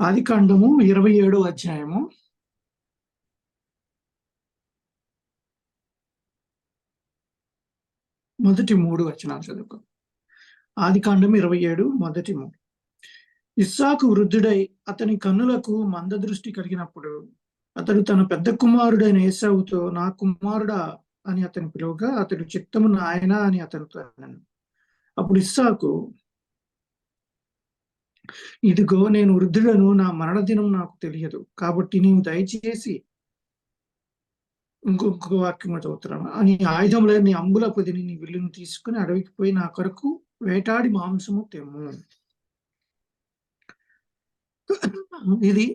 ఆదికాండము 27వ అధ్యాయము మొదటి 3 వచనాలు చదువుకో. ఆదికాండం 27 మొదటి 3. ఇస్సాకు వృద్ధుడై అతని కన్నులకు మందదృష్టి కలిగినప్పుడు అతడు తన పెద్ద కుమారుడైన ఏశావుతో, నా కుమారుడా అని అతని పిలువగా, అతడు చిత్తము నాయనా అని అతనితో అన్నాను. అప్పుడు ఇస్సాకు, ఇదిగో నేను వృద్ధుడను, నా మరణదినం నాకు తెలియదు, కాబట్టి నీవు దయచేసి ఇంకొక వాక్యం చదువుతున్నాను, నీ ఆయుధంలో నీ అంబుల పొదిని నీ విల్లును తీసుకుని అడవికి పోయి నా కొరకు వేటాడి మాంసము తెమ్ము. ఇది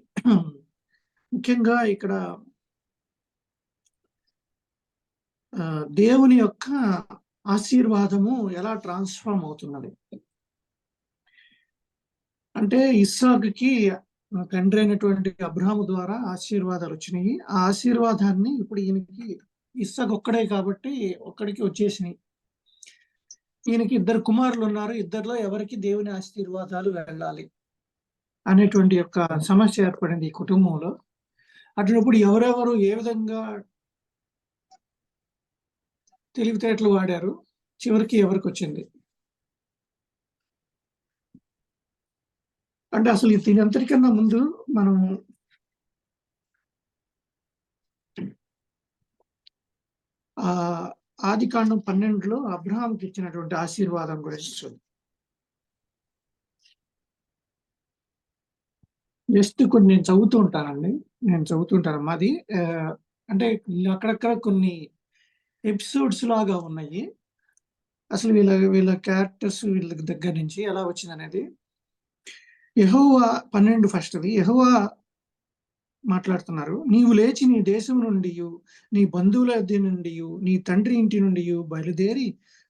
ముఖ్యంగా ఇక్కడ దేవుని యొక్క ఆశీర్వాదము ఎలా ట్రాన్స్ఫార్మ్ అవుతున్నది అంటే, ఇస్సాకుకి తండ్రి అయినటువంటి అబ్రహాము ద్వారా ఆశీర్వాదాలు వచ్చినాయి. ఆ ఆశీర్వాదాన్ని ఇప్పుడు ఈయనకి, ఇస్సాకు ఒక్కడే కాబట్టి ఒక్కడికి వచ్చేసినాయి. ఈయనకి 2 కుమారులు ఉన్నారు. ఇద్దరిలో ఎవరికి దేవుని ఆశీర్వాదాలు వెళ్ళాలి అనేటువంటి యొక్క సమస్య ఏర్పడింది ఈ కుటుంబంలో. అటునప్పుడు ఎవరెవరు ఏ విధంగా తెలివితేటలు వాడారు, చివరికి ఎవరికి వచ్చింది అంటే, అసలు దీని అంతటికన్నా ముందు మనం ఆదికాండం 12లో అబ్రహాంకి ఇచ్చినటువంటి ఆశీర్వాదం గురించి చూద్దాం. జస్ట్ కొన్ని నేను చదువుతూ ఉంటాను. మాది అంటే అక్కడక్కడ కొన్ని ఎపిసోడ్స్ లాగా ఉన్నాయి. అసలు వీళ్ళ క్యారెక్టర్స్ వీళ్ళ దగ్గర నుంచి ఎలా వచ్చింది అనేది. యెహోవా 12 ఫస్ట్‌ది. యెహోవా మాట్లాడుతున్నారు. నీవు లేచి నీ దేశం నుండి, నీ బంధువుల నుండి, నీ తండ్రి ఇంటి నుండి బయలుదేరి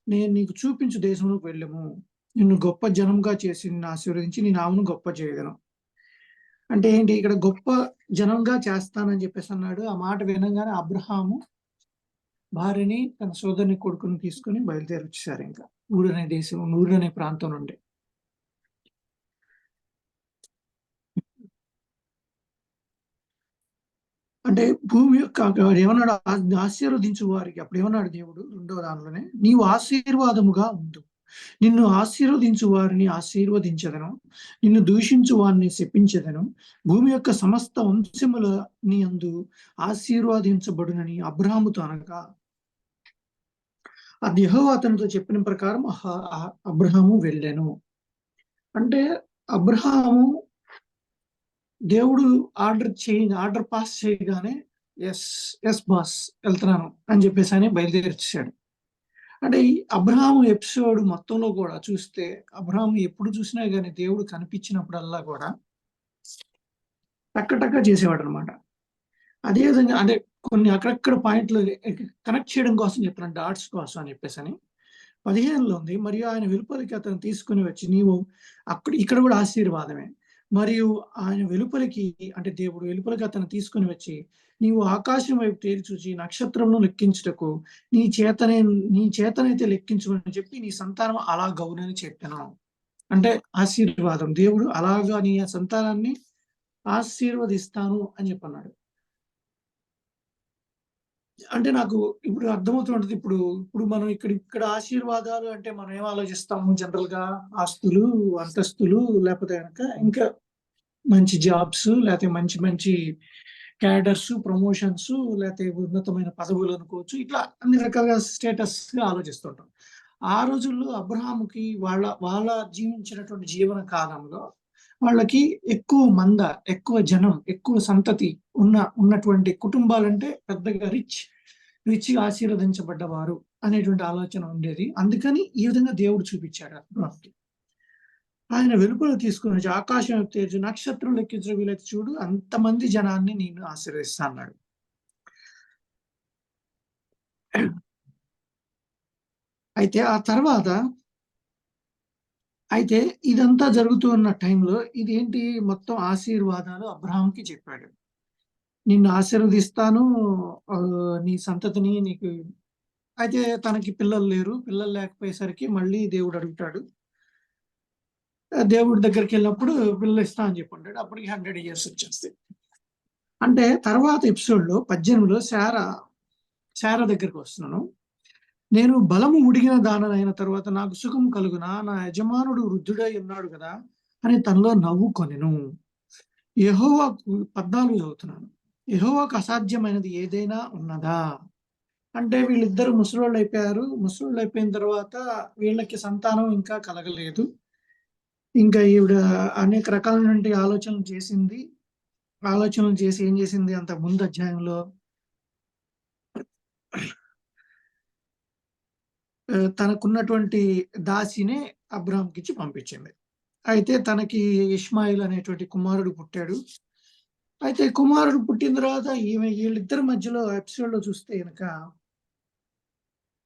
నేను నీకు చూపించు దేశంలోకి వెళ్ళము. నిన్ను గొప్ప జనంగా చేసి నిన్ను ఆశీర్వదించి నీ నామమును గొప్ప చేయగలను. అంటే ఏంటి, ఇక్కడ గొప్ప జనంగా చేస్తానని చెప్పేసి అన్నాడు. ఆ మాట వినంగానే అబ్రహాము భార్యని, తన సోదరుని కొడుకుని తీసుకుని బయలుదేరి వచ్చేసారు. ఇంకా ఊరు అనే ప్రాంతం నుండి. అంటే భూమి యొక్క ఏమన్నాడు, ఆశీర్వదించు వారికి. అప్పుడు ఏమన్నాడు దేవుడు రెండవ దానిలోనే, నీవు ఆశీర్వాదముగా ఉండు, నిన్ను ఆశీర్వదించు వారిని ఆశీర్వదించదను, నిన్ను దూషించు వారిని శపించదను, భూమి యొక్క సమస్త వంశముల నీ అందు ఆశీర్వదించబడునని అబ్రహాముతో అనగా, అది యెహోవా అతనితో చెప్పిన ప్రకారం అబ్రహాము వెళ్ళాను. అంటే అబ్రహాము దేవుడు ఆర్డర్ పాస్ చేయగానే ఎస్ బాస్ వెళ్తున్నాను అని చెప్పేసి అని బయలుదేరిచ్చాడు. అంటే ఈ అబ్రహాము ఎపిసోడ్ మొత్తంలో కూడా చూస్తే, అబ్రహాము ఎప్పుడు చూసినా కానీ దేవుడు కనిపించినప్పుడల్లా కూడా టక్క చేసేవాడు అనమాట. అదేవిధంగా అంటే కొన్ని అక్కడక్కడ పాయింట్లు కనెక్ట్ చేయడం కోసం చెప్తున్నాను, డాట్స్ కోసం అని చెప్పేసి అని. 15లో ఉంది, మరియు ఆయన వెలుపలికి అతను తీసుకుని వచ్చి, నీవు ఇక్కడ కూడా ఆశీర్వాదమే, మరియు ఆయన వెలుపలికి అంటే దేవుడు వెలుపలికి అతను తీసుకుని వచ్చి, నీవు ఆకాశం వైపు తేరి చూచి నక్షత్రమును లెక్కించుటకు నీ చేతనైతే లెక్కించమని చెప్పి నీ సంతానం అలా గౌనని చెప్పాను. అంటే ఆశీర్వాదం, దేవుడు అలాగా నీ సంతానాన్ని ఆశీర్వదిస్తాను అని చెప్పన్నాడు. అంటే నాకు ఇప్పుడు అర్థమవుతుంటది. ఇప్పుడు మనం ఇక్కడ ఆశీర్వాదాలు అంటే మనం ఏం ఆలోచిస్తాము జనరల్ గా, ఆస్తులు, అంతస్తులు, లేకపోతే కనుక ఇంకా మంచి జాబ్స్, లేకపోతే మంచి క్యాడర్స్, ప్రమోషన్స్, లేకపోతే ఉన్నతమైన పదవులు అనుకోవచ్చు. ఇట్లా అన్ని రకాలుగా స్టేటస్ గా ఆలోచిస్తుంటాం. ఆ రోజుల్లో అబ్రహాముకి వాళ్ళ జీవించినటువంటి జీవన కాలంలో వాళ్ళకి ఎక్కువ జనం, ఎక్కువ సంతతి ఉన్నటువంటి కుటుంబాలంటే పెద్దగా రిచ్‌గా ఆశీర్వదించబడ్డవారు అనేటువంటి ఆలోచన ఉండేది. అందుకని ఈ విధంగా దేవుడు చూపించాడు అబ్రహాముకి. ఆయన వెలుపల తీసుకుని వచ్చి ఆకాశం తేజు నక్షత్రం లెక్కించడం వీలైతే చూడు, అంతమంది జనాన్ని నేను ఆశీర్వదిస్తా అన్నాడు. అయితే ఇదంతా జరుగుతూ ఉన్న టైంలో ఇదేంటి, మొత్తం ఆశీర్వాదాలు అబ్రహాంకి చెప్పాడు. నిన్ను ఆశీర్వదిస్తాను, నీ సంతతిని నీకు. అయితే తనకి పిల్లలు లేరు. పిల్లలు లేకపోయేసరికి మళ్ళీ దేవుడు అడుగుతాడు, దేవుడి దగ్గరికెళ్ళినప్పుడు పిల్లలు ఇస్తా అని చెప్పుంటాడు. అప్పటికి 100 ఇయర్స్ వచ్చేస్తాయి. అంటే తర్వాత ఎపిసోడ్‌లో 18లో శారా దగ్గరికొస్తున్నాను. నేను బలము ఉడిగిన దాననైన తరువాత నాకు సుఖము కలుగునా? నా యజమానుడు వృద్ధుడై ఉన్నాడు గదా! అని తనలో నవ్వుకొనెను. యెహోవాకు 14 చదువుతున్నాను. యెహోవాకు అసాధ్యమైనది ఏదైనా ఉన్నదా? అంటే వీళ్ళిద్దరూ ముసలోళ్ళైపోయారు. ముసలోళ్ళైపోయిన తర్వాత వీళ్ళకి సంతానం ఇంకా కలగలేదు. ఇంకా ఈవిడ అనేక రకాలైనటువంటి ఆలోచనలు చేసింది. ఆలోచనలు చేసి ఏం చేసింది అంతకు ముందు అధ్యాయంలో తనకున్నటువంటి దాసినే అబ్రాహాంకిచ్చి పంపించింది. అయితే తనకి ఇష్మాయిల్ అనేటువంటి కుమారుడు పుట్టాడు. అయితే కుమారుడు పుట్టిన తర్వాత వీళ్ళిద్దరి మధ్యలో ఎపిసోడ్‌లో చూస్తే గనక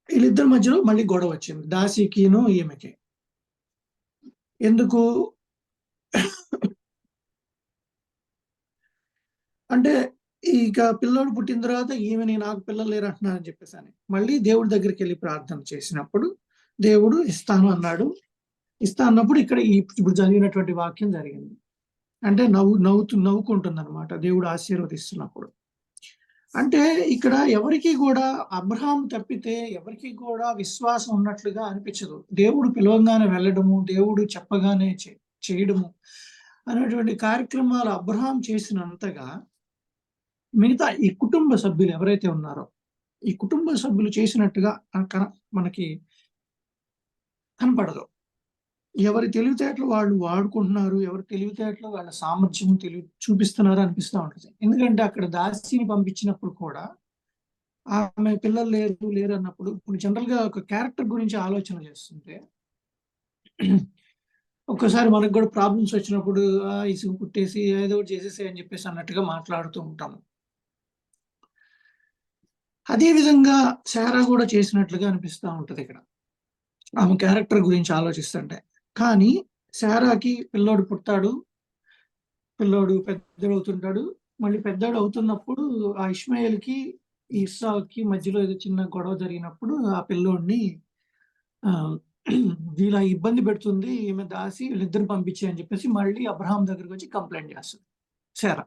వీళ్ళిద్దరి మధ్యలో మళ్ళీ గొడవొచ్చింది. దాసికిను ఈమెకి. ఎందుకు? అంటే ఇక పిల్లోడు పుట్టిన తర్వాత ఈమెని నాకు పిల్లలు లేరంటున్నారని చెప్పేసని. మళ్ళీ దేవుడి దగ్గరికెళ్లి ప్రార్థన చేసినప్పుడు దేవుడు ఇస్తాను అన్నాడు. ఇస్తా అన్నప్పుడు ఇక్కడ ఇప్పుడు జరిగినటువంటి వాక్యం జరిగింది. అంటే నవ్వుకుంటుందన్నమాట దేవుడు ఆశీర్వదిస్తున్నప్పుడు. అంటే ఇక్కడ ఎవరికీ గూడా అబ్రాహాం తప్పితే ఎవరికీ గూడా విశ్వాసం ఉన్నట్లుగా అనిపించదు. దేవుడు పిలవంగానే వెళ్ళడము, దేవుడు చెప్పగానే చేయడము అనేటువంటి కార్యక్రమాలు అబ్రాహాం చేసినంతగా మిగతా ఈ కుటుంబ సభ్యులు ఎవరైతే ఉన్నారో, ఈ కుటుంబ సభ్యులు చేసినట్టుగా మనకి కనపడదు. ఎవరి తెలివితేటలు వాళ్ళు వాడుకుంటున్నారు. ఎవరి తెలివితేటలు వాళ్ళ సామర్థ్యం చూపిస్తున్నారు అనిపిస్తా ఉంటది. ఎందుకంటే అక్కడ దాసిని పంపించినప్పుడు కూడా ఆమె పిల్లలు లేరు అన్నప్పుడు ఇప్పుడు జనరల్‌గా ఒక క్యారెక్టర్ గురించి ఆలోచన చేస్తుంటే ఒక్కోసారి మనకు గూడా ప్రాబ్లమ్స్ వచ్చినప్పుడు ఇసుగు పుట్టేసి ఏదో ఒకటి చేసేసేయ్ అని చెప్పేసి అన్నట్టుగా మాట్లాడుతూ ఉంటాము. అదే విధంగా శారా గూడా చేసినట్లుగా అనిపిస్తా ఉంటదిక్కడ. ఆమె క్యారెక్టర్ గురించి ఆలోచిస్తుంటే. కానీ శారాకి పిల్లోడు పుడతాడు. పిల్లోడు పెద్దోడవుతుంటాడు. మళ్ళీ పెద్దోడవుతున్నప్పుడు ఆ ఇష్మాయేల్‌కి, ఇస్సాకుకి మధ్యలో ఏదో చిన్న గొడవ జరిగినప్పుడు ఆ పిల్లోడిని ఆహ్, ఇలా ఇబ్బంది పెడుతుంది. ఈమె దాసి వీళ్ళిద్దరిని పంపించేయి అని చెప్పేసి మళ్ళీ అబ్రాహాం దగ్గరికొచ్చి కంప్లెయింట్ చేస్తది శారా.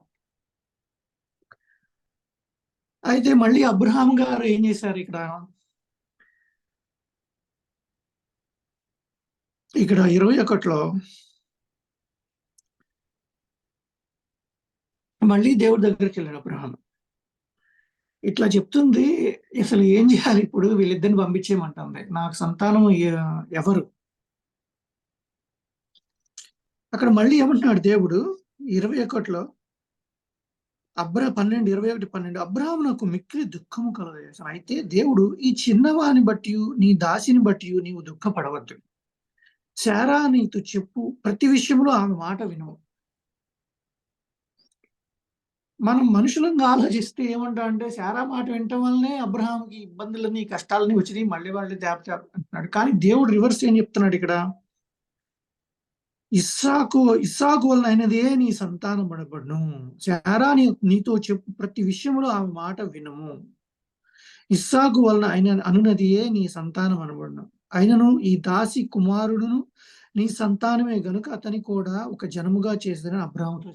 అయితే మళ్ళీ అబ్రాహాం గారు ఏం చేశారిక్కడ? ఇక్కడ 21లో మళ్ళీ దేవుడి దగ్గరికెళ్ళాడు అబ్రాహాం. ఇట్లా చెప్తుంది. అసలు ఏం జేయాలిప్పుడు? వీళ్ళిద్దరిని పంపించేయమంటుంది. నాకు సంతానం ఎవరు? అక్కడ మళ్ళీ ఏమంటున్నాడు దేవుడు 21లో 12, 21, 12 అబ్రాహామునకు మిక్కిలి దుఃఖము కలుగజేశాను. అయితే దేవుడు ఈ చిన్నవాని బట్టియు, నీ దాసిని బట్టియు నీవు దుఃఖపడవద్దు. శారా నీతో చెప్పు ప్రతి విషయంలో ఆమె మాట వినుము. మనం మనుషులంగా ఆలోచిస్తే ఏమంటామంటే శారా మాట వినటం వల్లనే అబ్రాహాముకి ఇబ్బందులన్నీ, కష్టాలన్నీ వచ్చినియి. మళ్ళీ వాళ్ళు అంటున్నాడు. కానీ దేవుడు రివర్స్ ఏం చెప్తున్నాడిక్కడ? ఇస్సాకు వలన అయినదే నీ సంతానమనబడును. శారా నీతో చెప్పు ప్రతి విషయములో ఆమె మాట వినుము. ఇస్సాకు వలన అనునదియే నీ సంతానం అనబడును. అయినను ఈ దాసి కుమారుడును నీ సంతానమే గనుక అతని కూడా ఒక జనముగా చేసేదని అబ్రాహాముతో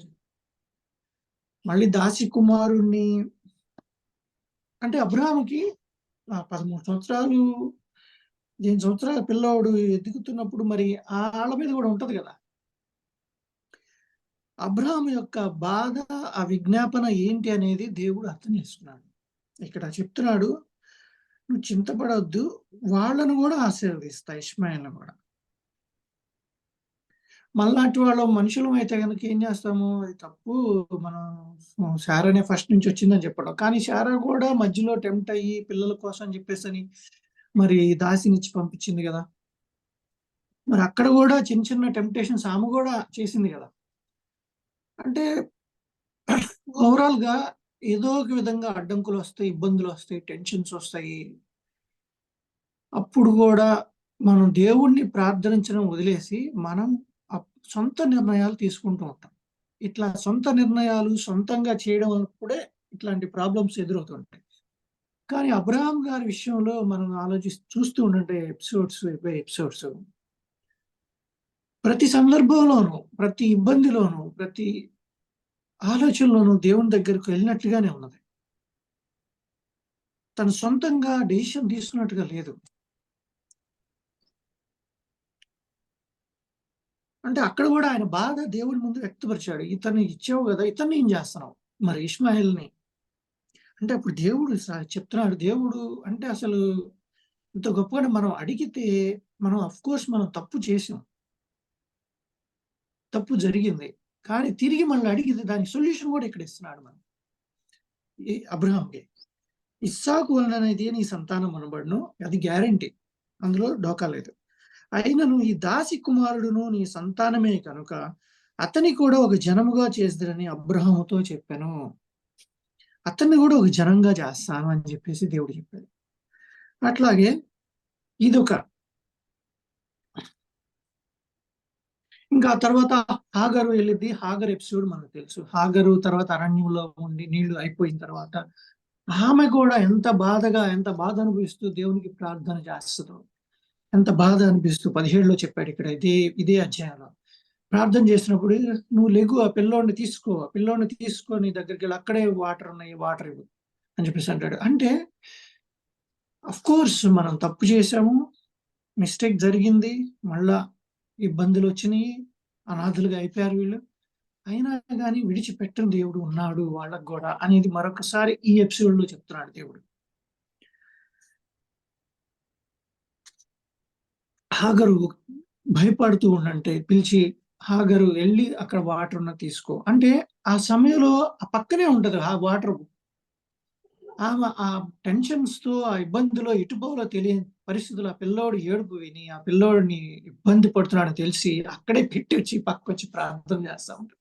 మళ్ళీ దాసి కుమారుడిని అంటే అబ్రాహాముకి 13 సంవత్సరాలు, 8 సంవత్సరాల పిల్లోడు ఎదుగుతున్నప్పుడు మరి ఆళ్ళ మీద కూడా ఉంటది గదా! అబ్రాహాము యొక్క బాధ, ఆ విజ్ఞాపన ఏంటి అనేది దేవుడు అర్థం చేసుకున్నాడు. ఇక్కడ చెప్తున్నాడు, "నువ్వు చింతపడొద్దు. వాళ్ళను గూడా ఆశీర్వదిస్తా ఇష్మాయేల్‌ని గూడా." మనలాంటి వాళ్ళం మనుషులమైతే గనక ఏం చేస్తాము? అది తప్పు. మనం శారానే ఫస్ట్ నుంచి వచ్చిందని చెప్పడం. కానీ శారా కూడా మధ్యలో టెంప్ట్ అయ్యి పిల్లల కోసం అని చెప్పేసని మరి దాసినిచ్చి పంపించింది గదా! మరి అక్కడ గూడా చిన్న చిన్న టెంప్టేషన్స్ ఆమె గూడా చేసింది గదా! అంటే ఓవరాల్‌గా ఏదో ఒక విధంగా అడ్డంకులొస్తాయి, ఇబ్బందులొస్తాయి, టెన్షన్సొస్తాయి. అప్పుడు గూడా మనం దేవుడిని ప్రార్థనించడం వదిలేసి, మనం సొంత నిర్ణయాలు తీసుకుంటూ ఉంటాం. ఇట్లా సొంత నిర్ణయాలు సొంతంగా చేయడం అప్పుడే ఇట్లాంటి ప్రాబ్లమ్స్ ఎదురవుతుంటాయి. కానీ అబ్రాహాం గారి విషయంలో మనం చూస్తూ ఉండంటే ఎపిసోడ్స్ బై ఎపిసోడ్స్ ప్రతి సందర్భంలోనూ, ప్రతి ఇబ్బందిలోనూ, ప్రతి ఆలోచనలోనూ దేవుని దగ్గరికి వెళ్ళినట్లుగానే ఉన్నది. తను సొంతంగా డెసిషన్ తీసుకున్నట్టుగా లేదు. అంటే అక్కడ గూడా ఆయన బాధ దేవుడి ముందు వ్యక్తపరిచాడు. ఇతన్ని ఇచ్చావు గదా! ఇతన్ని ఏం జేస్తున్నావు? మరి ఇష్మాయేల్‌ని. అంటే అప్పుడు దేవుడు చెప్తున్నాడు. దేవుడు అంటే అసలు ఇంత గొప్పగానే మనం అడిగితే మనం ఆఫ్‌కోర్స్ మనం తప్పు చేసాం. తప్పు జరిగింది. కానీ తిరిగి మళ్ళీ అడిగితే దానికి సొల్యూషన్ గూడా ఇక్కడ ఇస్తున్నాడు మనకి. అబ్రాహాంకి. ఇస్సాకు వలననేది నీ సంతానం అనబడును. అది గ్యారంటీ. అందులో డోకా లేదు. అయినను ఈ దాసి కుమారుడును నీ సంతానమే కనుక అతన్ని కూడా ఒక జనముగా చేద్దురని అబ్రాహాముతో చెప్పాను. అతన్ని కూడా ఒక జనంగా చేస్తాను అని చెప్పేసి దేవుడు చెప్పాడు. అట్లాగే ఇదొక ఇంకా తర్వాత హాగరు వెళ్ళిద్ది. హాగరు ఎపిసోడ్ మనకు తెలుసు. హాగరు తర్వాత అరణ్యంలో ఉండి నీళ్లు అయిపోయిన తర్వాత ఆమె కూడా ఎంత బాధ అనుభవిస్తూ దేవునికి ప్రార్థన చేస్తదో, ఎంత బాధ అనిపిస్తూ 17లో చెప్పాడు ఇక్కడ ఇదే అధ్యాయంలో. ప్రార్థన చేసినప్పుడు "నువ్వు లెగు ఆ పిల్లోడిని తీసుకో. ఆ పిల్లోడిని తీసుకో నీ దగ్గరికెళ్ళి అక్కడే వాటర్ ఉన్నాయి. వాటర్ ఇవ్వు" అని చెప్పేసి అంటాడు. అంటే ఆఫ్‌కోర్స్ మనం తప్పు చేశాము. మిస్టేక్ జరిగింది. మళ్ళా ఇబ్బందులొచ్చినియి. అనాథలుగా అయిపోయారు వీళ్ళు. అయినా గాని విడిచిపెట్టని దేవుడు ఉన్నాడు వాళ్ళకి గూడా అనేది మరొకసారి ఈ ఎపిసోడ్‌లో చెప్తున్నాడు దేవుడు. హాగరు భయపడుతూ ఉండంటే పిలిచి, "హాగరు ఎళ్లి అక్కడ వాటర్ ఉన్నది తీసుకో." అంటే ఆ సమయంలో ఆ పక్కనే ఉంటది ఆ వాటరు. ఆమె ఆ టెన్షన్స్‌తో, ఆ ఇబ్బందిలో ఎటు పోవాలో తెలియని పరిస్థితిలో ఆ పిల్లోడు ఏడుపు విని, ఆ పిల్లోడిని ఇబ్బంది పడుతున్నాడని తెలిసి అక్కడే పెట్టొచ్చి పక్కకొచ్చి ప్రార్థన చేస్తా ఉంటది.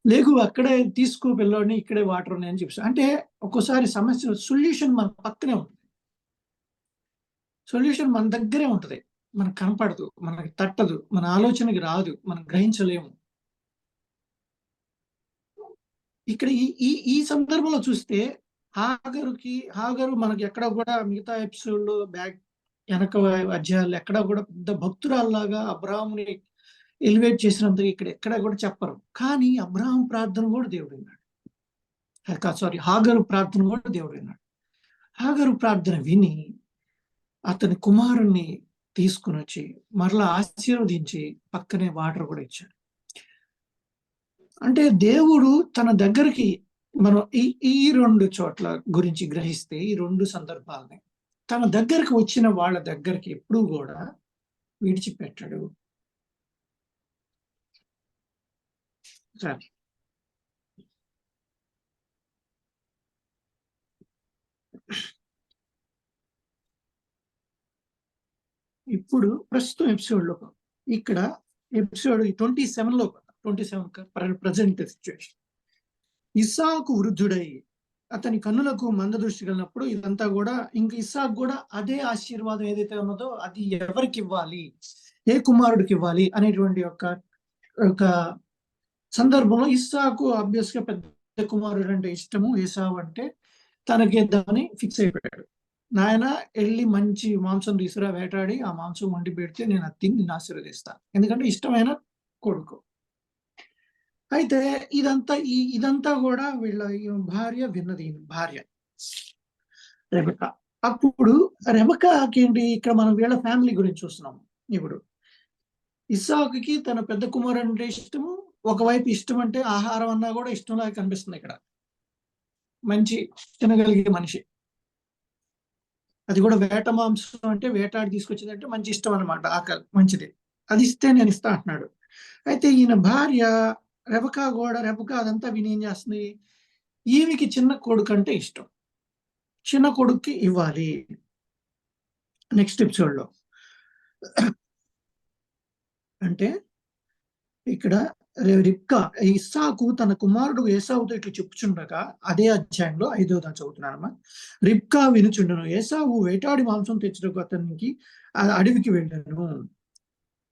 "లేగు అక్కడే తీసుకో పిల్లోడిని ఇక్కడే వాటర్ ఉన్నాయని" చెప్పేసి. అంటే ఒక్కోసారి సమస్య సొల్యూషన్ మన పక్కనే ఉంటది. సొల్యూషన్ మన దగ్గరే ఉంటది. మనకు కనపడదు. మనకి తట్టదు. మన ఆలోచనకి రాదు. మనం గ్రహించలేము. ఇక్కడ ఈ ఈ ఈ సందర్భంలో చూస్తే హాగరు మనకి ఎక్కడ కూడా మిగతా ఎపిసోడ్‌లో ఎనక అధ్యాయాల్లో ఎక్కడ కూడా పెద్ద భక్తురాల్లాగా అబ్రాహాముని ఎలివేట్ చేసినంతగా ఇక్కడ ఎక్కడ కూడా చెప్పరు. కానీ అబ్రాహాం ప్రార్థన కూడా దేవుడు విన్నాడు. సారీ, హాగరు ప్రార్థన కూడా దేవుడు విన్నాడు. హాగరు ప్రార్థన విని అతని కుమారుణ్ణి తీసుకొనొచ్చి మరలా ఆశీర్వదించి పక్కనే వాటర్ కూడా ఇచ్చాడు. అంటే దేవుడు తన దగ్గరికి మనం ఈ ఈ 2 చోట్ల గురించి గ్రహిస్తే ఈ 2 సందర్భాల్ని తన దగ్గరికి వచ్చిన వాళ్ళ దగ్గరికి ఎప్పుడూ గూడా విడిచిపెట్టడు. సరే. ఇప్పుడు ప్రస్తుతం ఎపిసోడ్‌లో ఇక్కడ ఎపిసోడ్ 27లో 27 ప్రెజెంట్ సిట్యుయేషన్. ఇస్సాకు వృద్ధుడై అతని కన్నులకు మందదృష్టి కలిగినప్పుడు ఇదంతా గూడా ఇంక ఇస్సాకు గూడా అదే ఆశీర్వాదం ఏదైతే ఉన్నదో అది ఎవరికివ్వాలి? ఏ కుమారుడికివ్వాలి? అనేటువంటి ఒక సందర్భంలో ఇస్సాకు ఆబ్వియస్‌గా పెద్ద కుమారుడంటే ఇష్టము. ఏశావు అంటే తనకిద్దామని ఫిక్స్ అయిపోయాడు. నాయన ఎళ్లి మంచి మాంసం తీసుకురా వేటాడి, ఆ మాంసం వండి పెడితే నేను అది తిని నిన్ను ఆశీర్వదిస్తా. ఎందుకంటే ఇష్టమైన కొడుకు. అయితే ఇదంతా గూడా వీళ్ళ భార్య విన్నది. భార్య రెబెకా. అప్పుడు రెబెకాకేంటి ఇక్కడ మనం వీళ్ళ ఫ్యామిలీ గురించి చూస్తున్నాం ఇప్పుడు. ఇస్సాకుకి తన పెద్ద కుమారుడంటే ఇష్టము. ఒకవైపు ఇష్టం అంటే ఆహారం అన్నా గూడా ఇష్టంలాగా కనిపిస్తుంది ఇక్కడ. మంచి తినగలిగే మనిషి. అది గూడా వేట మాంసం అంటే వేటాడి తీసుకొచ్చిందంటే మంచి ఇష్టం అన్నమాట. మంచిది. అది ఇస్తే నేనిస్తా అంటున్నాడు. అయితే ఈయన భార్య రెబెకా అదంతా విని ఏం చేస్తుంది? ఈమెకి చిన్న కొడుకంటే ఇష్టం. చిన్న కొడుక్కి ఇవ్వాలి. నెక్స్ట్ ఎపిసోడ్‌లో. అంటే ఇక్కడ రిబ్కా ఇస్సాకు తన కుమారుడు ఏశావుతో ఇట్లా చెప్పుచుండగా అదే అధ్యాయంలో 5వ చదువుతున్నానమ్మా. రిబ్కా వినుచుండెను. ఏశావు వేటాడి మాంసం తెచ్చుటకు అతనికి అడవికి వెళ్ళెను.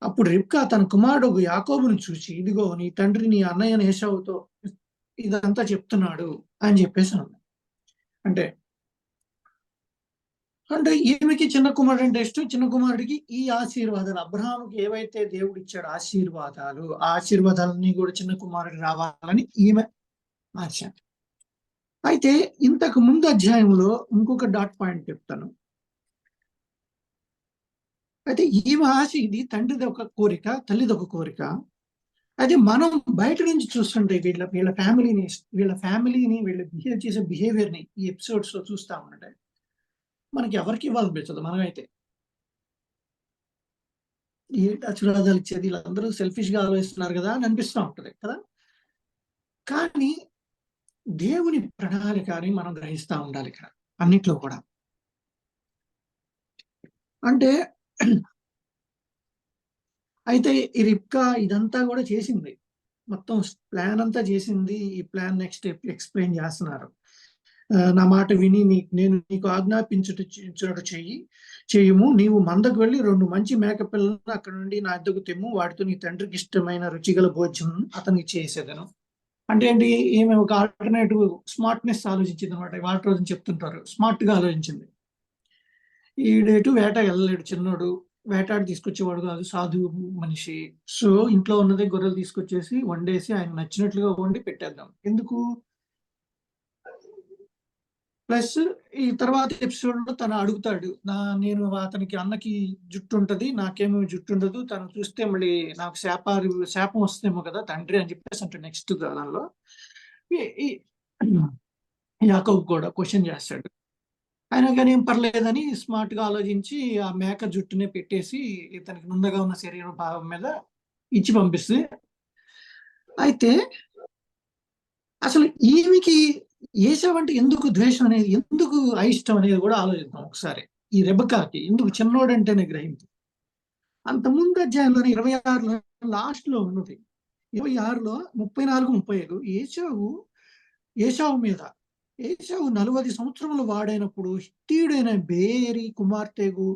అప్పుడు రిబ్కా తన కుమారుడు యాకోబును చూసి, ఇదిగో నీ తండ్రి నీ అన్నయ్యైన ఏశావుతో ఇదంతా చెప్తున్నాడు అని చెప్పేసి అంది. అంటే అంటే ఈమెకి చిన్న కుమారుడు అంటే ఇష్టం. చిన్న కుమారుడికి ఈ ఆశీర్వాదాలు అబ్రహాముకి ఏవైతే దేవుడు ఇచ్చాడు ఆశీర్వాదాలు, ఆ ఆశీర్వాదాలన్నీ కూడా చిన్న కుమారుడికి రావాలని ఈమె ఆశ. అయితే ఇంతకు ముందు అధ్యాయంలో ఇంకొక డాట్ పాయింట్ చెప్తాను. అయితే ఈమె ఆశ ఇది, తండ్రిది ఒక కోరిక, తల్లిది ఒక కోరిక. అయితే మనం బయట నుంచి చూస్తుంటే వీళ్ళ ఫ్యామిలీని వీళ్ళు బిహేవ్ చేసే బిహేవియర్ ని ఈ ఎపిసోడ్స్ లో చూస్తా ఉంటే మనకి ఎవరికి ఇవ్వాలనిపించదు. మనమైతే ఈ ఆశీర్వాదాలు ఇచ్చేది వీళ్ళందరూ సెల్ఫిష్ గా ఆలోచిస్తున్నారు కదా అని అనిపిస్తూ ఉంటది కదా. కానీ దేవుని ప్రణాళికని మనం గ్రహిస్తూ ఉండాలి ఇక్కడ అన్నిట్లో కూడా. అంటే అయితే ఈ రిబ్కా ఇదంతా కూడా చేసింది, మొత్తం ప్లాన్ అంతా చేసింది. ఈ ప్లాన్ నెక్స్ట్ ఎక్స్ప్లెయిన్ చేస్తున్నారు. నా మాట విని నేను నీకు ఆజ్ఞాపించుట చేయము. నీవు మందకు వెళ్ళి 2 మంచి మేక పిల్లలను అక్కడ నుండి నా వద్దకు తెమ్ము. వాటితో నీ తండ్రికి ఇష్టమైన రుచిగల భోజ్యం అతనికి చేసేదను. అంటే ఏంటి, ఈమె ఒక ఆల్టర్నేటివ్ స్మార్ట్నెస్ ఆలోచించింది అనమాట. వాటి రోజున చెప్తుంటారు, స్మార్ట్ గా ఆలోచించింది. ఈడేటు వేట వెళ్ళలేడు, చిన్నోడు వేటాడి తీసుకొచ్చేవాడు కాదు, సాధువు మనిషి. సో ఇంట్లో ఉన్నదే గొర్రెలు తీసుకొచ్చేసి వండేసి ఆయన నచ్చినట్లుగా వండి పెట్టేద్దాం ఎందుకు. ప్లస్ ఈ తర్వాత ఎపిసోడ్ లో తను అడుగుతాడు, నేను అతనికి అన్నకి జుట్టు ఉంటది, నాకేమో జుట్టు ఉండదు, తను చూస్తే మళ్ళీ నాకు శాపం వస్తేమో కదా తండ్రి అని చెప్పేసి అంటే నెక్స్ట్ దానిలో యాకోబు కూడా క్వశ్చన్ చేస్తాడు. అయినా కానీ ఏం పర్లేదని స్మార్ట్ గా ఆలోచించి ఆ మేక జుట్టునే పెట్టేసి ఇతనికి ముందుగా ఉన్న శరీర భాగం మీద ఇచ్చి పంపిస్తుంది. అయితే అసలు ఈమెకి ఏసావు అంటే ఎందుకు ద్వేషం అనేది, ఎందుకు అయిష్టం అనేది కూడా ఆలోచిద్దాం ఒకసారి. ఈ రెబకాకి ఎందుకు చిన్నోడంటేనే గ్రహింపు. అంత ముందు అధ్యాయంలో 26లో లాస్ట్ లో ఉన్నది, 26లో 34, 35 ఏసావు మీద 40 సంవత్సరములు వాడైనప్పుడు హిత్తీయుడైన బేరి కుమార్తెగు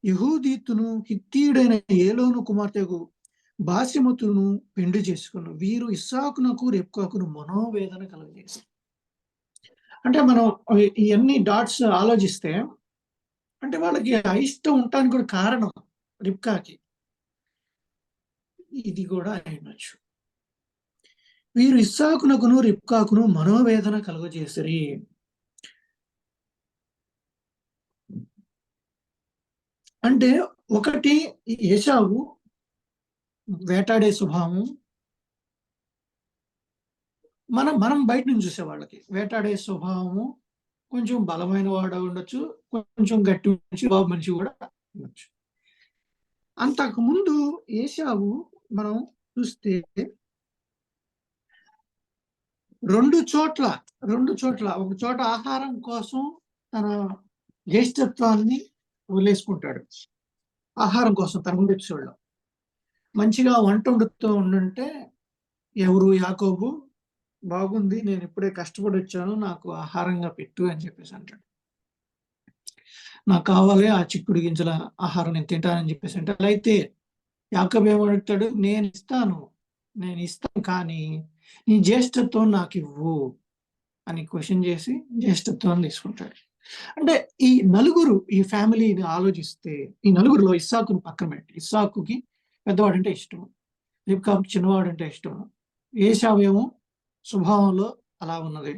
యహూదీతును హిత్తీయుడైన ఏలోను కుమార్తెగు బాసిమతును పెండు చేసుకును. వీరు ఇస్సాకునకు రెబ్కాకును మనోవేదన కలుగజేశారు. అంటే మనం ఇవన్నీ డాట్స్ ఆలోచిస్తే అంటే వాళ్ళకి అయిష్టం ఉండటానికి కూడా కారణం రిబ్కాకి ఇది కూడా అయినచ్చు. వీరు ఇస్సాకునకును రిబ్కాకును మనోవేదన కలుగజేసరి. అంటే ఒకటి ఏసావు వేటాడే స్వభావం, మనం బయట నుంచి చూసే వాళ్ళకి వేటాడే స్వభావము, కొంచెం బలమైన వాడు ఉండొచ్చు, కొంచెం గట్టి మనిషి కూడా ఉండొచ్చు. అంతకు ముందు ఏసావు మనం చూస్తే రెండు చోట్ల ఒక చోట ఆహారం కోసం తన జ్యేష్ఠత్వాన్ని వదిలేసుకుంటాడు. ఆహారం కోసం తన ముందు ఎపిసోడ్లో మంచిగా వంట వండుతూ ఉండుంటే ఎవరు యాకోబు బాగుంది, నేను ఇప్పుడే కష్టపడి వచ్చాను, నాకు ఆహారంగా పెట్టు అని చెప్పేసి అంటాడు. నాకు కావాలి ఆ చిక్కుడు గింజల ఆహారం, నేను తింటానని చెప్పేసి అంటే, అలా అయితే యాకోబు ఏమడుగుతాడు, నేను ఇస్తాను కానీ నీ జ్యేష్ఠత్వం నాకు ఇవ్వు అని క్వశ్చన్ చేసి జ్యేష్ఠత్వాన్ని తీసుకుంటాడు. అంటే ఈ నలుగురు ఈ ఫ్యామిలీని ఆలోచిస్తే ఈ నలుగురిలో ఇస్సాకుని పక్కన పెట్టి, ఇస్సాకుకి పెద్దవాడంటే ఇష్టం, రిబ్కాకు చిన్నవాడంటే ఇష్టం, ఏశావేమో స్వభావంలో అలా ఉన్నది,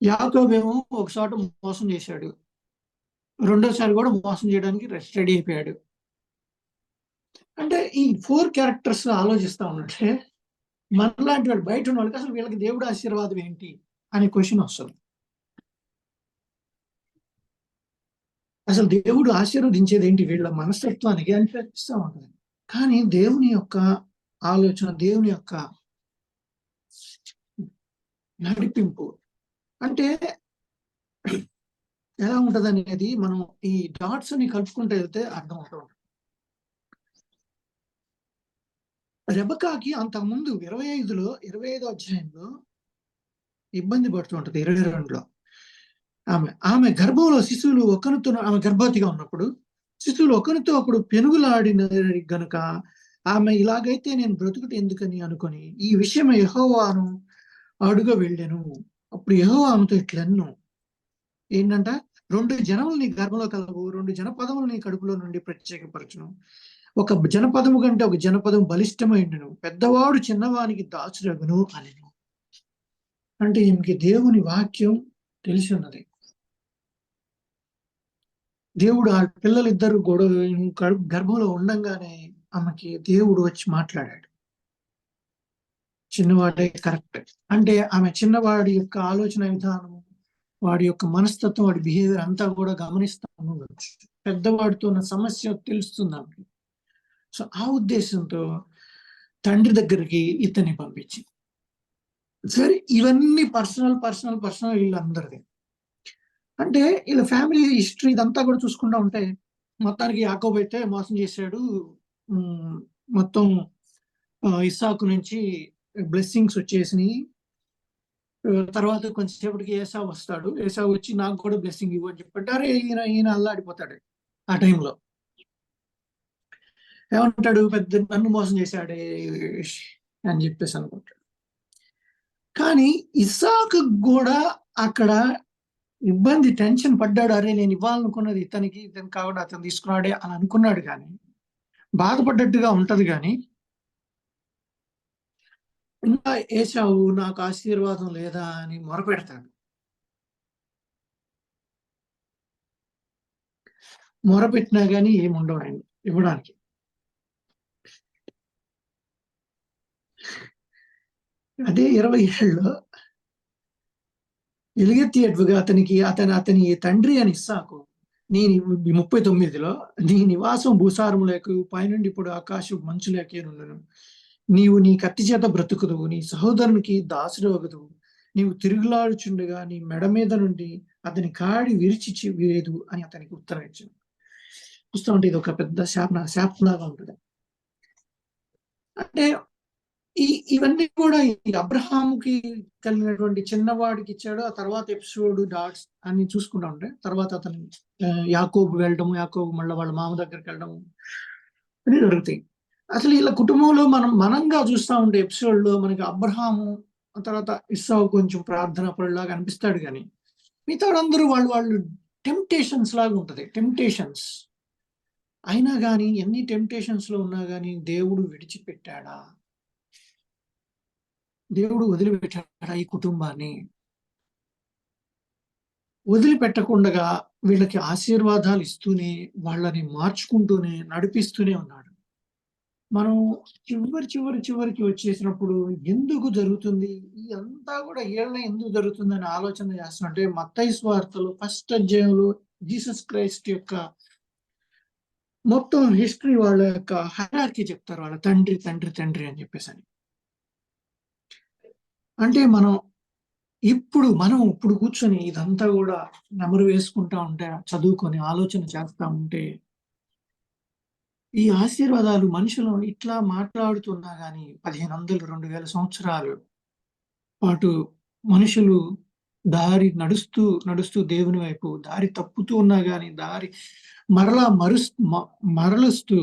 యాకోబేమో ఒకసారి మోసం చేశాడు, రెండోసారి కూడా మోసం చేయడానికి రెడీ అయిపోయాడు. అంటే ఈ 4 క్యారెక్టర్స్ ఆలోచిస్తా ఉన్నట్టే మనలాంటి వాడు బయట ఉన్న వాళ్ళకి అసలు వీళ్ళకి దేవుడు ఆశీర్వాదం ఏంటి అనే క్వశ్చన్ వస్తుంది. అసలు దేవుడు ఆశీర్వదించేది ఏంటి వీళ్ళ మనస్తత్వానికి అనిపిస్తూ ఉంటుంది. కానీ దేవుని యొక్క ఆలోచన, దేవుని యొక్క నడిపింపు అంటే ఎలా ఉంటది అనేది మనం ఈ డాట్స్ ని కలుపుకుంటూ వెళ్తే అర్థం అవుతూ ఉంటుంది. రెబకాకి అంతకుముందు 25 అధ్యాయంలో ఇబ్బంది పడుతూ ఉంటది. 22లో ఆమె గర్భంలో శిశువులు ఒకరితో, ఆమె గర్భవతిగా ఉన్నప్పుడు శిశువులు ఒకరితో ఒకడు పెనుగులాడిన గనుక ఆమె ఇలాగైతే నేను బ్రతుకుట ఎందుకని అనుకొని ఈ విషయం యెహోవాను అడుగ వెళ్ళెను. అప్పుడు యెహోవా ఆమెతో ఇట్లన్ను, ఏంటంట, 2 జనములు నీ గర్భంలో కలవు, 2 జనపదములు నీ కడుపులో నుండి ప్రత్యేకపరచును. ఒక జనపదము కంటే ఒక జనపదం బలిష్టమైండును, పెద్దవాడు చిన్నవానికి దాసుడగును అనెను. అంటే ఈమెకి దేవుని వాక్యం తెలిసి ఉన్నది. దేవుడు ఆ పిల్లలిద్దరు గర్భంలో ఉండంగానే ఆమెకి దేవుడు వచ్చి మాట్లాడాడు. చిన్నవాడే కరెక్ట్. అంటే ఆమె చిన్నవాడి యొక్క ఆలోచన విధానం, వాడి యొక్క మనస్తత్వం, వాడి బిహేవియర్ అంతా కూడా గమనిస్తా ఉండొచ్చు. పెద్దవాడితో ఉన్న సమస్య తెలుస్తుంది ఆమెకి. సో ఆ ఉద్దేశంతో తండ్రి దగ్గరికి ఇతన్ని పంపించి, సరే ఇవన్నీ పర్సనల్ వీళ్ళందరిది. అంటే వీళ్ళ ఫ్యామిలీ హిస్టరీ ఇదంతా కూడా చూసుకుంటా ఉంటే మొత్తానికి యాకోబు అయితే మోసం చేశాడు. మొత్తం ఇస్సాకు నుంచి బ్లెస్సింగ్స్ వచ్చేసినాయి. తర్వాత కొంచెంసేపటికి ఏసావు వస్తాడు. ఏసావు వచ్చి నాకు కూడా బ్లెస్సింగ్ ఇవ్వు అని చెప్పంటే, అరే ఈయన అల్లాడిపోతాడు ఆ టైంలో. ఏమంటాడు, పెద్ద నన్ను మోసం చేశాడే అని చెప్పేసి అనుకుంటాడు. కానీ ఇస్సాకు కూడా అక్కడ ఇబ్బంది, టెన్షన్ పడ్డాడు. అరే నేను ఇవ్వాలనుకున్నది ఇతనికి కాబట్టి అతను తీసుకున్నాడే అని అనుకున్నాడు. కానీ బాధపడ్డట్టుగా ఉంటది. కానీ ఇంకా ఏసావు నాకు ఆశీర్వాదం లేదా అని మొరపెడతాడు. మొరపెట్టినా కానీ ఏముండవు ఆయన ఇవ్వడానికి. అదే 20 ఏళ్ళలో ఎలుగెత్తినట్టుగా అతని తండ్రి అని ఇస్సాకు, నీ 39లో నీ నివాసం భూసారము లేక పైనుండి ఇప్పుడు ఆకాశం మంచు లేకేనుండును. నీవు నీ కత్తి చేత బ్రతుకుదువు, నీ సహోదరునికి దాసుడవగదువు. నీవు తిరుగులాడుచుండగా నీ మెడ మీద నుండి అతని కాడి విరిచి వేదు అని అతనికి ఉత్తరం ఇచ్చాను. చూస్తూ ఉంటే ఇది ఒక పెద్ద శాపంలాగా ఉంటుంది. అంటే ఇవన్నీ కూడా ఈ అబ్రహాముకి కలిగినటువంటి చిన్నవాడికి ఇచ్చాడు. ఆ తర్వాత ఎపిసోడ్ డాట్స్ అన్ని చూసుకుంటా ఉంటే తర్వాత అతను యాకోబు వెళ్ళడము, యాకోబు మళ్ళీ వాళ్ళ మామ దగ్గరికి వెళ్ళడము అన్ని జరుగుతాయి. అసలు వీళ్ళ కుటుంబంలో మనంగా చూస్తూ ఉంటే ఎపిసోడ్ లో మనకి అబ్రహాము తర్వాత ఇస్సావు కొంచెం ప్రార్థన పరులాగా అనిపిస్తాడు. కానీ మిగతా అందరూ వాళ్ళు టెంప్టేషన్స్ లాగా ఉంటది. టెంప్టేషన్స్ అయినా కానీ ఎన్ని టెంప్టేషన్స్ లో ఉన్నా కానీ దేవుడు విడిచిపెట్టాడా? దేవుడు వదిలిపెట్టాడా ఈ కుటుంబాన్ని? వదిలిపెట్టకుండా వీళ్ళకి ఆశీర్వాదాలు ఇస్తూనే, వాళ్ళని మార్చుకుంటూనే, నడిపిస్తూనే ఉన్నాడు. మనం చివరికి వచ్చేసినప్పుడు ఎందుకు జరుగుతుంది ఇదంతా కూడా ఎందుకు జరుగుతుంది అని ఆలోచన చేస్తుంటే మత్తయి సువార్తలో ఫస్ట్ అధ్యాయంలో జీసస్ క్రైస్ట్ యొక్క మొత్తం హిస్టరీ, వాళ్ళ యొక్క హైరార్కీ చెప్తారు. వాళ్ళ తండ్రి అని చెప్పేసి. అంటే మనం ఇప్పుడు కూర్చొని ఇదంతా కూడా నెమరు వేసుకుంటా ఉంటే, చదువుకొని ఆలోచన చేస్తా ఉంటే, ఈ ఆశీర్వాదాలు మనుషులు ఇట్లా మాట్లాడుతున్నా గాని 1500 2000 సంవత్సరాలు పాటు మనుషులు దారి నడుస్తూ దేవుని వైపు దారి తప్పుతూ ఉన్నా గాని దారి మారుస్తూ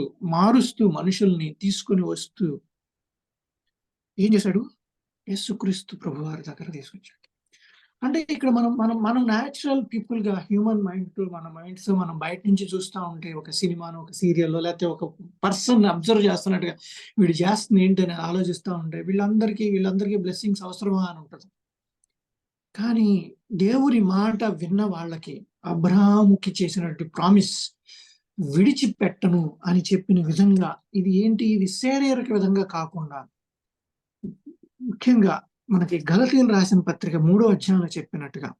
మనుషుల్ని తీసుకొని వస్తూ ఏం చేశాడు? యేసుక్రీస్తు ప్రభువారి దగ్గర తీసుకొచ్చాడు. అంటే ఇక్కడ మనం న్యాచురల్ పీపుల్ గా హ్యూమన్ మైండ్స్ మనం బయట నుంచి చూస్తూ ఉంటే ఒక సినిమాను, ఒక సీరియల్లో, లేకపోతే ఒక పర్సన్ అబ్జర్వ్ చేస్తున్నట్టుగా వీడు చేస్తుంది ఏంటి అని ఆలోచిస్తూ ఉంటే వీళ్ళందరికీ బ్లెస్సింగ్స్ అవసరమా అని ఉంటుంది. కానీ దేవుని మాట విన్న వాళ్ళకి అబ్రహాముకి చేసినట్టు ప్రామిస్ విడిచిపెట్టను అని చెప్పిన విధంగా ఇది శారీరక విధంగా కాకుండా ముఖ్యంగా మనకి గలతీయులు రాసిన పత్రిక 3వ అధ్యాయంలో చెప్పినట్టుగా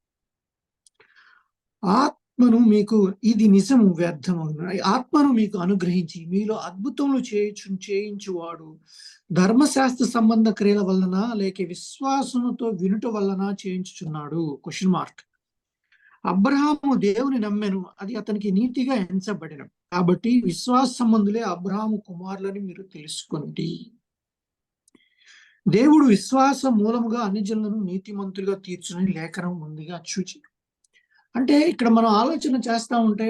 ఇది నిజము వ్యర్థము, ఆత్మను మీకు అనుగ్రహించి మీలో అద్భుతములు చేయించువాడు ధర్మశాస్త్ర సంబంధ క్రియల వలన లేక విశ్వాసముతో వినుట వలన చేయించుచున్నాడు. Question mark. అబ్రహాము దేవుని నమ్మెను, అది అతనికి నీతిగా ఎంచబడిన. కాబట్టి విశ్వాస సంబంధులే అబ్రహాము కుమారులని మీరు తెలుసుకోండి. దేవుడు విశ్వాస మూలముగా అన్ని జనులను నీతిమంతులుగా తీర్చునని లేఖనం ముందుగా చూచి. అంటే ఇక్కడ మనం ఆలోచన చేస్తా ఉంటే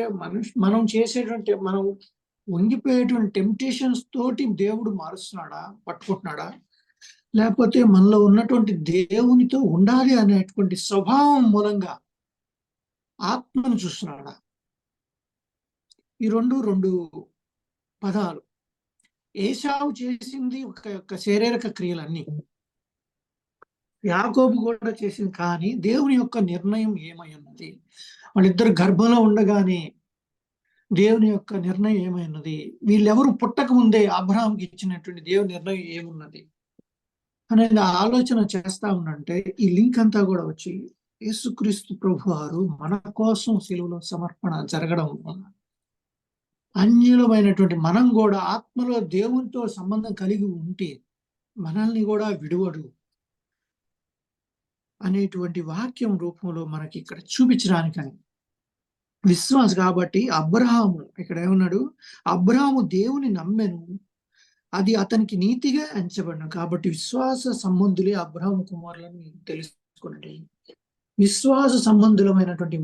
మనం చేసేటువంటి మనం వంగిపోయేటువంటి టెంప్టేషన్స్ తోటి దేవుడు మారుస్తున్నాడా, పట్టుకుంటున్నాడా, లేకపోతే మనలో ఉన్నటువంటి దేవునితో ఉండాలి అనేటువంటి స్వభావం మూలంగా ఆత్మను చూస్తున్నాడా? ఈ రెండు పదాలు. ఏశావు చేసింది ఒక శారీరక క్రియలన్నీ. యాకోబు కూడా చేసింది. కానీ దేవుని యొక్క నిర్ణయం ఏమై ఉన్నది? వాళ్ళిద్దరు గర్భంలో ఉండగానే దేవుని యొక్క నిర్ణయం ఏమైనది? వీళ్ళెవరు పుట్టక ముందే అబ్రహాంకి ఇచ్చినటువంటి దేవుని నిర్ణయం ఏమున్నది అనేది ఆలోచన చేస్తా ఉండంటే ఈ లింక్ అంతా కూడా వచ్చి యేసుక్రీస్తు ప్రభువారు మన కోసం సిలువలో సమర్పణ జరగడం వల్ల అన్యులమైనటువంటి మనం కూడా ఆత్మలో దేవునితో సంబంధం కలిగి ఉంటే మనల్ని కూడా విడువడు అనేటువంటి వాక్యం రూపంలో మనకి ఇక్కడ చూపించడానికని విశ్వాస. కాబట్టి అబ్రహాము ఇక్కడ ఏమన్నాడు? అబ్రహాము దేవుని నమ్మెను, అది అతనికి నీతిగా ఎంచబడను. కాబట్టి విశ్వాస సంబంధులే అబ్రహాము కుమారులను తెలుసుకునండి. విశ్వాస సంబంధులమైనటువంటి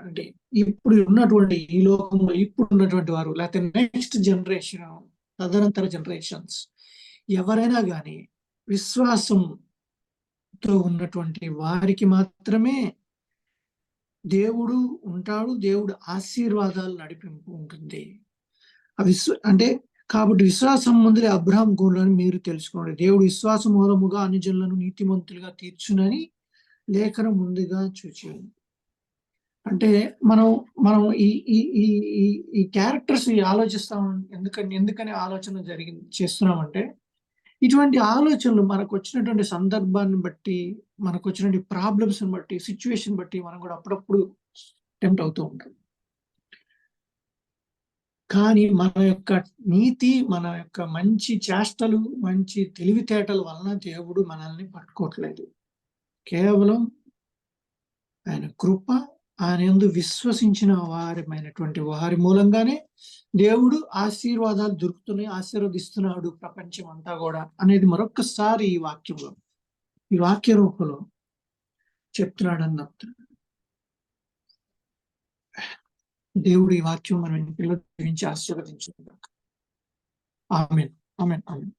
అంటే ఇప్పుడు ఉన్నటువంటి ఈ లోకంలో ఇప్పుడు ఉన్నటువంటి వారు, లేకపోతే నెక్స్ట్ జనరేషన్, తదనంతర జనరేషన్స్ ఎవరైనా కానీ విశ్వాసంతో ఉన్నటువంటి వారికి మాత్రమే దేవుడు ఉంటాడు. దేవుడు ఆశీర్వాదాలు నడిపింపు ఉంటుంది. అంటే కాబట్టి విశ్వాస సంబంధులే అబ్రహాం గుణాలను మీరు తెలుసుకోండి. దేవుడు విశ్వాస మూలముగా అన్ని జనులను నీతిమంతులుగా తీర్చునని లేఖనం ముందుగా చూచాను. అంటే మనం ఈ ఈ ఈ ఈ క్యారెక్టర్స్ ఆలోచిస్తాం. ఎందుకని ఆలోచన చేస్తున్నామంటే ఇటువంటి ఆలోచనలు మనకు వచ్చినటువంటి సందర్భాన్ని బట్టి, మనకు వచ్చినటువంటి ప్రాబ్లమ్స్ బట్టి, సిచ్యువేషన్ బట్టి మనం కూడా అప్పుడప్పుడు టెంప్ట్ అవుతూ ఉంటాం. కానీ మన యొక్క నీతి, మన యొక్క మంచి చేష్టలు, మంచి తెలివితేటల వలన దేవుడు మనల్ని పట్టుకోవట్లేదు. కేవలం ఆయన కృప, ఆయన యందు విశ్వసించిన వారి మూలంగానే దేవుడు ఆశీర్వాదాలు దొరుకుతున్నాయి, ఆశీర్వదిస్తున్నాడు ప్రపంచం అంతా కూడా అనేది మరొక్కసారి ఈ వాక్య రూపంలో చెప్తున్నాడు అన్నట్టు. దేవుడు ఈ వాక్యం మనం పిల్లల గురించి ఆశీర్వదించుకుంటాం. ఆమేన్. ఆమేన్. ఆమేన్.